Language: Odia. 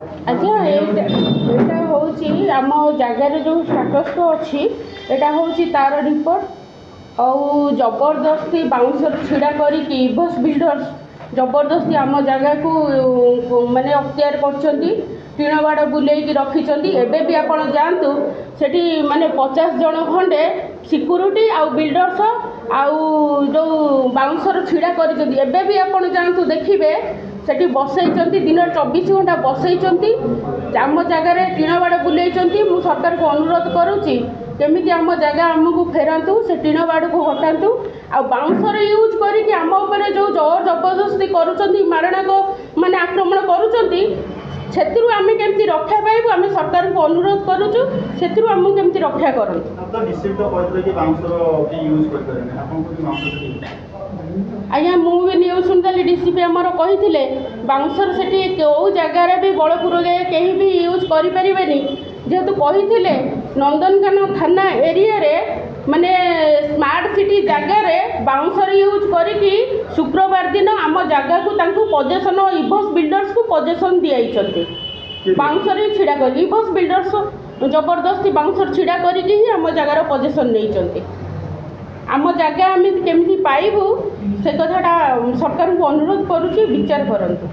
ଆଜ୍ଞା ଏଇଟା ହେଉଛି ଆମ ଜାଗାରେ ଯେଉଁ ସ୍ଟାଟସ୍ ଅଛି ଏଇଟା ହେଉଛି ତାର ରିପୋର୍ଟ। ଆଉ ଜବରଦସ୍ତି ବାଉଁଶରେ ଛିଡ଼ା କରିକି ଇଭସ୍ ବିଲ୍ଡର୍ସ ଜବରଦସ୍ତି ଆମ ଜାଗାକୁ ମାନେ ଅକ୍ତିଆର କରିଛନ୍ତି, ଟିଣ ବାଡ଼ ବୁଲେଇକି ରଖିଛନ୍ତି। ଏବେ ବି ଆପଣ ଯାଆନ୍ତୁ ସେଠି ମାନେ 50 ଜଣ ଖଣ୍ଡେ ସିକ୍ୟୁରିଟି ଆଉ ବିଲ୍ଡର୍ସ ଆଉ ଯେଉଁ ବାଉଁଶର ଛିଡ଼ା କରିଛନ୍ତି। ଏବେ ବି ଆପଣ ଯାଆନ୍ତୁ ଦେଖିବେ ସେଠି ବସେଇଛନ୍ତି, ଦିନରେ 24 ଘଣ୍ଟା ବସେଇଛନ୍ତି। ଆମ ଜାଗାରେ ଟିଣ ବାଡ଼ ବୁଲେଇଛନ୍ତି। ମୁଁ ସରକାରକୁ ଅନୁରୋଧ କରୁଛି କେମିତି ଆମ ଜାଗା ଆମକୁ ଫେରାନ୍ତୁ, ସେ ଟିଣ ବାଡ଼କୁ ହଟାନ୍ତୁ। ଆଉ ବାଉଁଶର ୟୁଜ୍ କରିକି ଆମ ଉପରେ ଯେଉଁ ଜବରଦସ୍ତି କରୁଛନ୍ତି, ମାରଣାକ ମାନେ ଆକ୍ରମଣ କରୁଛନ୍ତି, ସେଥିରୁ ଆମେ କେମିତି ରକ୍ଷା ପାଇବୁ ଆମେ ସରକାରଙ୍କୁ ଅନୁରୋଧ କରୁଛୁ, ସେଥିରୁ ଆମକୁ କେମିତି ରକ୍ଷା କରନ୍ତୁ। ଆଜ୍ଞା ମୁଁ ବି ନ୍ୟୁଜ୍ ଶୁଣିଥିଲି, ଡିସିପି ଆମର କହିଥିଲେ ବାଉଁଶର ସେଠି କେଉଁ ଜାଗାରେ ବି ବଳପୁରରେ କେହି ବି ୟୁଜ୍ କରିପାରିବେନି। ଯେହେତୁ କହିଥିଲେ ନନ୍ଦନକାନନ ଥାନା ଏରିଆରେ ମାନେ ସ୍ମାର୍ଟ ସିଟି ଜାଗାରେ ବାଉଁଶର ୟୁଜ୍ କରିକି ଶୁକ୍ରବାର ଦିନ ଆମ ଜାଗାକୁ ତାଙ୍କୁ ପଜେସନ୍ ଇଭସ୍ ବିଲ୍ଡର୍ସକୁ ପଜେସନ୍ ଦିଆଇଛନ୍ତି। ବାଉଁଶରେ ଛିଡ଼ା କରି ଇଭସ୍ ବିଲ୍ଡର୍ସ ଜବରଦସ୍ତି ବାଉଁଶର ଛିଡ଼ା କରିକି ହିଁ ଆମ ଜାଗାର ପଜେସନ୍ ନେଇଛନ୍ତି। ଆମ ଜାଗା ଆମେ କେମିତି ପାଇବୁ ସେ କଥାଟା ସରକାରଙ୍କୁ ଅନୁରୋଧ କରୁଛି, ବିଚାର କରନ୍ତୁ।